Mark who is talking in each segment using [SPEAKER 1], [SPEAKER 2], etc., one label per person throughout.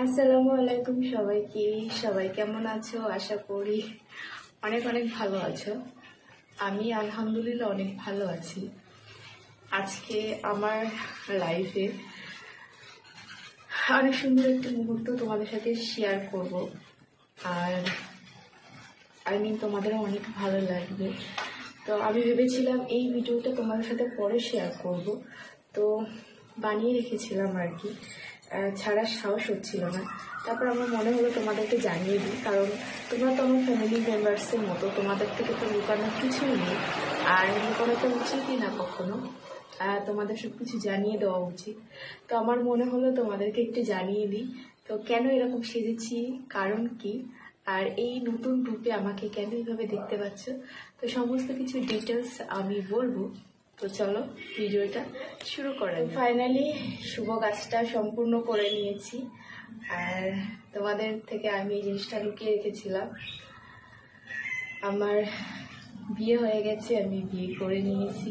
[SPEAKER 1] আসসালামু আলাইকুম সবাই কেমন আছো? আশা করি অনেক অনেক ভালো আছো। আমি আলহামদুলিল্লাহ অনেক ভালো আছি। আজকে আমার লাইফে অনেক সুন্দর একটা মুহূর্ত তোমাদের সাথে শেয়ার করব, আর তোমাদেরও অনেক ভালো লাগবে। তো আমি ভেবেছিলাম এই ভিডিওটা তোমাদের সাথে পরে শেয়ার করব, তো বানিয়ে রেখেছিলাম আর কি, ছাড়ার সাহস হচ্ছিল না। তারপর আমার মনে হলো তোমাদেরকে জানিয়ে দিই, কারণ তোমরা তো আমার ফ্যামিলি মেম্বার্সের মতো, তোমাদের থেকে তো লুকানোর কিছুই নেই, আর লুকানো তো উচিতই না কখনো। তোমাদের সব কিছু জানিয়ে দেওয়া উচিত। তো আমার মনে হলো তোমাদেরকে একটু জানিয়ে দিই। তো কেন এরকম সেজেছি, কারণ কি, আর এই নতুন রূপে আমাকে কেন এইভাবে দেখতে পাচ্ছ, তো সমস্ত কিছু ডিটেলস আমি বলবো। তো চলো ভিডিওটা শুরু করা। ফাইনালি শুভ কাজটা সম্পূর্ণ করে নিয়েছি, আর তোমাদের থেকে আমি এই জিনিসটা লুকিয়ে রেখেছিলাম। আমার বিয়ে হয়ে গেছে, আমি বিয়ে করে নিয়েছি,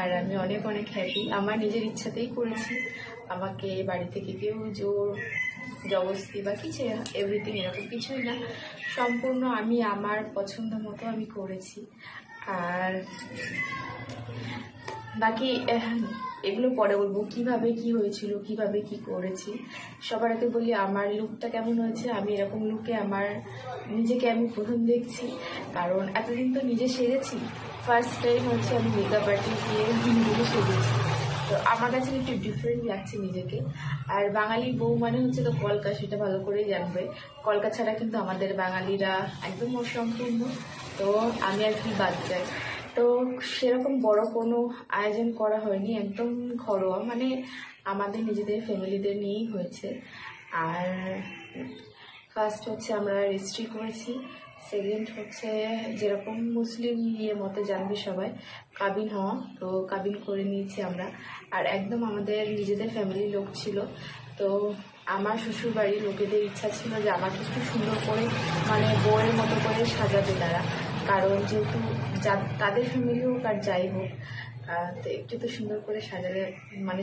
[SPEAKER 1] আর আমি অনেক অনেক হ্যাপি। আমার নিজের ইচ্ছাতেই করেছি, আমাকে বাড়ি থেকে কেউ জোর জবরদস্তি বা কিছু এভরিথিং এরকম কিছুই না, সম্পূর্ণ আমি আমার পছন্দ মতো আমি করেছি। আর বাকি এগুলো পরে বলবো, কিভাবে কি হয়েছিল, কিভাবে কি করেছি। সবার আগে বলি আমার লুকটা কেমন হয়েছে। আমি এরকম লুকে আমার নিজেকে আমি প্রথম দেখছি, কারণ এতদিন তো নিজে সেরেছি, ফার্স্ট টাইম হচ্ছে আমি মেকআপ আর্টিস্ট দিয়ে নিজেকে সেরেছি। তো আমার কাছে একটু ডিফারেন্ট লাগছে নিজেকে। আর বাঙালি বউ মানে হচ্ছে তো কলকা, সেটা ভালো করেই জানবে। কলকা ছাড়া কিন্তু আমাদের বাঙালিরা একদম অসম্পূর্ণ। তো আমি আর কি বাদ যাই। তো সেরকম বড় কোনো আয়োজন করা হয়নি, একদম ঘরোয়া, মানে আমাদের নিজেদের ফ্যামিলিদের নিয়েই হয়েছে। আর ফার্স্ট হচ্ছে আমরা রেজিস্ট্রি করেছি, সেকেন্ড হচ্ছে যেরকম মুসলিম ইয়ে মতে জানবে সবাই, কাবিন হওয়া, তো কাবিন করে নিয়েছি আমরা। আর একদম আমাদের নিজেদের ফ্যামিলির লোক ছিল। তো আমার শ্বশুরবাড়ির লোকেদের ইচ্ছা ছিল যে আমাকে একটু সুন্দর করে, মানে বউয়ের মতো করে সাজাবে তারা, কারণ যেহেতু তাদের ফ্যামিলি হোক আর যাই হোক, তো একটু তো সুন্দর করে সাজালে, মানে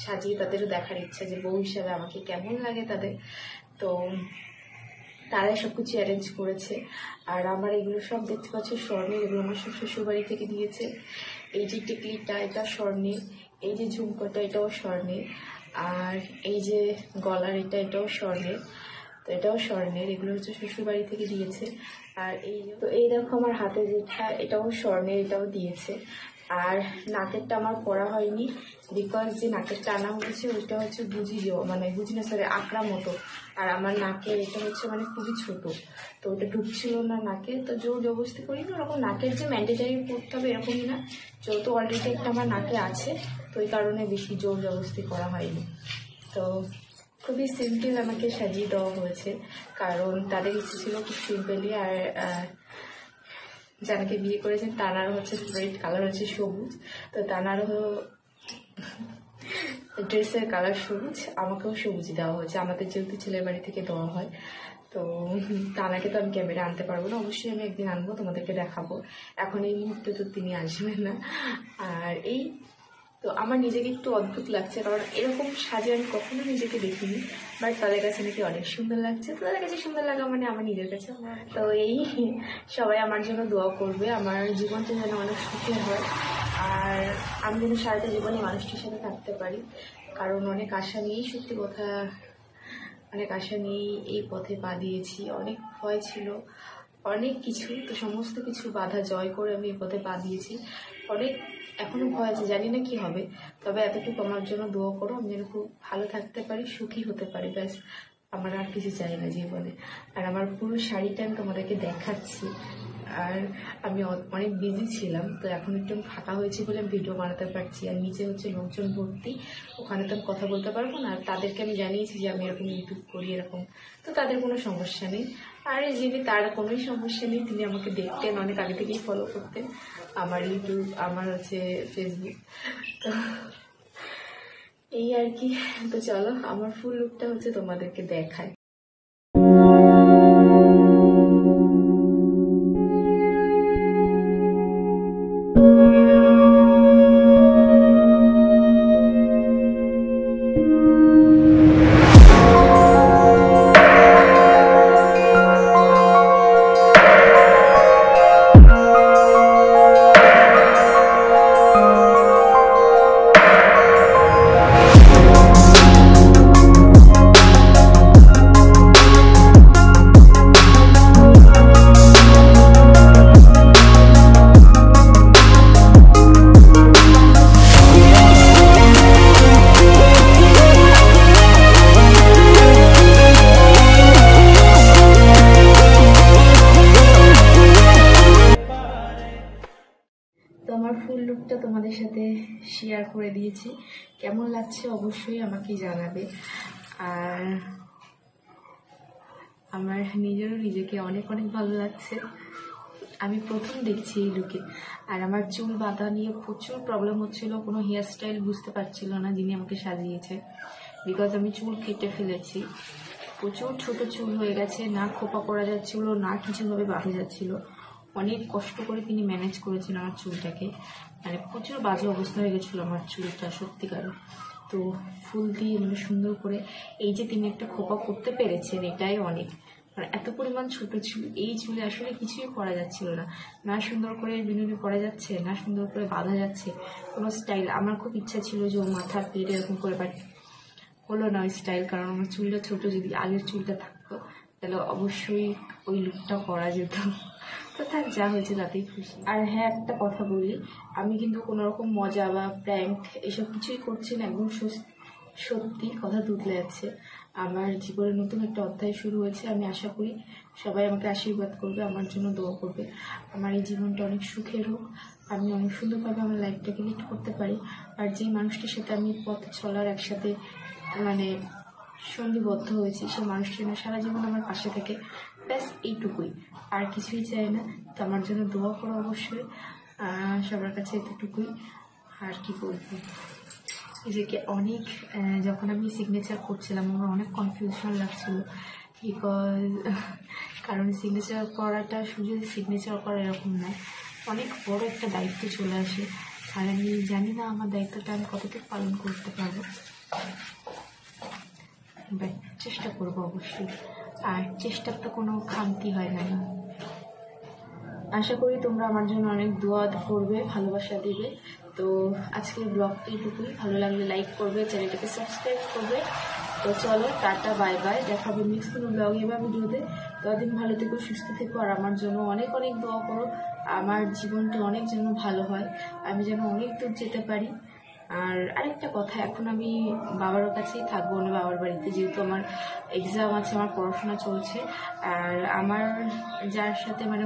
[SPEAKER 1] সাজিয়ে তাদেরও দেখার ইচ্ছা যে বউ হিসাবে আমাকে কেমন লাগে তাদের। তো তারাই সবকিছু অ্যারেঞ্জ করেছে। আর আমার এগুলো সব দেখতে পাচ্ছি স্বর্ণের, এগুলো আমার শ্বশুরবাড়ি থেকে দিয়েছে। এই যে টিকলিটা, এটা স্বর্ণের। এই যে ঝুমকোটা, এটাও স্বর্ণের। আর এই যে গলার এটাও স্বর্ণের। তো এটাও স্বর্ণের, এগুলো হচ্ছে শ্বশুরবাড়ি থেকে দিয়েছে। আর এই দেখো আমার হাতে যেটা, এটাও স্বর্ণের, এটাও দিয়েছে। আর নাকেরটা আমার পরা হয়নি, বিকজ যে নাকেরটা আনা হয়েছে ওইটা হচ্ছে বুঝি না সরি, আকড়া মতো। আর আমার নাকের এটা হচ্ছে মানে খুবই ছোট, তো ওটা ঢুকছিল না নাকে। তো জোর জবরদস্তি করি না, ওরকম নাকের যে ম্যান্ডেটারি করতে হবে এরকমই না, যেহেতু অলরেডি একটা আমার নাকে আছে, তো ওই কারণে বেশি জোর জবরদস্তি করা হয়নি। তো খুবই সিম্পল আমাকে সাজিয়ে দেওয়া হয়েছে, কারণ তাদের ইচ্ছে ছিল খুব সিম্পলি। আর যাকে বিয়ে করেছেন তানারও হচ্ছে ফেভারিট কালার হচ্ছে সবুজ, তো তানারও ড্রেসের কালার সবুজ, আমাকেও সবুজ দেওয়া হয়েছে, আমাদের যেহেতু ছেলের বাড়ি থেকে দেওয়া হয়। তো তানাকে তো আমি ক্যামেরা আনতে পারবো না, অবশ্যই আমি একদিন আনবো, তোমাদেরকে দেখাবো। এখন এই মুহূর্তে তো তিনি আসবেন না। আর তো আমার নিজেকে একটু অদ্ভুত লাগছে, কারণ এরকম সাজে আমি কখনো নিজেকে দেখিনি, বাট তাদের কাছে নাকি অনেক সুন্দর লাগছে। তো তাদের কাছে সুন্দর লাগা মানে আমার নিজের কাছে। তো সবাই আমার জন্য দোয়া করবে, আমার জীবনটা যেন অনেক সুখের হয়, আর আমি যেন সারাটা জীবনে মানুষটির সাথে থাকতে পারি, কারণ অনেক আশা নিয়েই, সত্যি কথা, অনেক আশা নিয়েই এই পথে পা দিয়েছি। অনেক ভয় ছিল, অনেক কিছু, তো সমস্ত কিছু বাধা জয় করে আমি এই পথে পা দিয়েছি। অনেক এখনো ভয় আছে, জানি না কি হবে, তবে এতটুকু আমার জন্য দোয়া করো, আমি যেন খুব ভালো থাকতে পারি, সুখী হতে পারি, ব্যাস। আমার আর কিছু চাই না জীবনে। আর আমার পুরো শাড়িটা আমি তোমাদেরকে দেখাচ্ছি। আর আমি অনেক বিজি ছিলাম, তো এখন একটু ফাঁকা হয়েছি বলে আমি ভিডিও বানাতে পারছি। আর নিচে হচ্ছে লোকজন ভর্তি, ওখানে তো আমি কথা বলতে পারবো না। আর তাদেরকে আমি জানিয়েছি যে আমি এরকম ইউটিউব করি এরকম, তো তাদের কোনো সমস্যা নেই। আর যিনি, তার কোনোই সমস্যা নেই, তিনি আমাকে দেখতেন, অনেক আগে থেকেই ফলো করতেন আমার ইউটিউব, আমার হচ্ছে ফেসবুক। তো এই আর কি। তো চলো আমার ফুল লুকটা হচ্ছে তোমাদেরকে দেখায়। আমার ফুল লুকটা তোমাদের সাথে শেয়ার করে দিয়েছি। কেমন লাগছে অবশ্যই আমাকে জানাবে। আর আমার নিজেরও নিজেকে অনেক অনেক ভালো লাগছে। আমি প্রথম দেখছি এই লুকে। আর আমার চুল বাঁধা নিয়ে প্রচুর প্রবলেম হচ্ছিল, কোনো হেয়ার স্টাইল বুঝতে পারছিল না যিনি আমাকে সাজিয়েছে, বিকজ আমি চুল কেটে ফেলেছি। প্রচুর ছোট চুল হয়ে গেছে, না খোপা করা যাচ্ছিল, না কিছুভাবে বাঁধা যাচ্ছিল। অনেক কষ্ট করে তিনি ম্যানেজ করেছেন আমার চুলটাকে, মানে প্রচুর বাজে অবস্থা হয়ে গেছিলো আমার চুলটা সত্যিকার। তো ফুল দিয়ে মানে সুন্দর করে এই যে তিনি একটা খোপা করতে পেরেছেন, এটাই অনেক। আর এত পরিমাণ ছোট চুল, এই চুলে আসলে কিছুই করা যাচ্ছিল না, না সুন্দর করে বিনুনি করা যাচ্ছে, না সুন্দর করে বাঁধা যাচ্ছে, কোনো স্টাইল। আমার খুব ইচ্ছা ছিল যে ও মাথার প্লেট এরকম করে, বাট হলো না ওই স্টাইল, কারণ আমার চুলটা ছোট। যদি আগের চুলটা থাকতো তাহলে অবশ্যই ওই লুকটা করা যেত। তো থাক, যা হয়েছে তাতেই খুশি। আর হ্যাঁ, একটা কথা বলি, আমি কিন্তু কোনো রকম মজা বা প্র্যাঙ্ক এসব কিছুই করছি না, একদম সত্যি কথা তুতলে যাচ্ছে। আমার জীবনের নতুন একটা অধ্যায় শুরু হয়েছে। আমি আশা করি সবাই আমাকে আশীর্বাদ করবে, আমার জন্য দোয়া করবে, আমার এই জীবনটা অনেক সুখের হোক, আমি অনেক সুন্দরভাবে আমার লাইফটাকে লিড করতে পারি। আর যে মানুষটির সাথে আমি পথ চলার একসাথে মানে সন্ধিবদ্ধ হয়েছি, সেই মানুষটি না সারা জীবন আমার পাশে থেকে, ব্যাস এইটুকুই, আর কিছুই চাই না। তো আমার জন্য দোয়া করো অবশ্যই, সবার কাছে এতটুকুই। আর কি বলবো, নিজেকে অনেক, যখন আমি সিগনেচার করছিলাম আমার অনেক কনফিউশন লাগছিল, বিকজ কারণ সিগনেচার করাটা শুধু সিগনেচার করা এরকম নয়, অনেক বড় একটা দায়িত্ব চলে আসে। আর আমি জানি না আমার দায়িত্বটা আমি কতটুকু পালন করতে পারবো, বাট চেষ্টা করবো অবশ্যই। আর চেষ্টার তো কোনো খামতি হয় না। আশা করি তোমরা আমার জন্য অনেক দোয়া করবে, ভালোবাসা দিবে। তো আজকের ব্লগটা এইটুকুই, ভালো লাগলে লাইক করবে, চ্যানেলটাকে সাবস্ক্রাইব করবে। তো চলো, টাটা, বাই বাই, দেখাবে নেক্সট কোনো ব্লগে বা ভিডিওতে। ততদিন ভালো থেকো, সুস্থ থেকো, আর আমার জন্য অনেক অনেক দোয়া করো। আমার জীবনটা অনেক যেন ভালো হয়, আমি যেন অনেক দূর যেতে পারি। আর আরেকটা কথা, এখন আমি বাবার কাছেই থাকবো না, বাবার বাড়িতে, যেহেতু আমার এক্সাম আছে, আমার পড়াশোনা চলছে। আর আমার যার সাথে মানে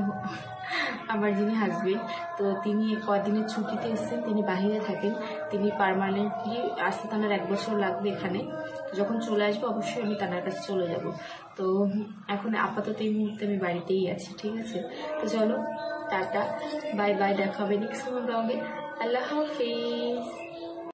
[SPEAKER 1] আমার যিনি হাজবেন্ড, তো তিনি কদিনের ছুটিতে এসেছেন, তিনি বাহিরে থাকেন, তিনি পার্মানেন্টলি আসতে তার 1 বছর লাগবে এখানে। যখন চলে আসবো অবশ্যই আমি তার কাছে চলে যাব। তো এখন আপাতত এই মুহূর্তে আমি বাড়িতেই আছি, ঠিক আছে? তো চলো, টাটা, বাই বাই, দেখা হবে নেক্সট ব্লগে। আল্লাহ হাফিজ।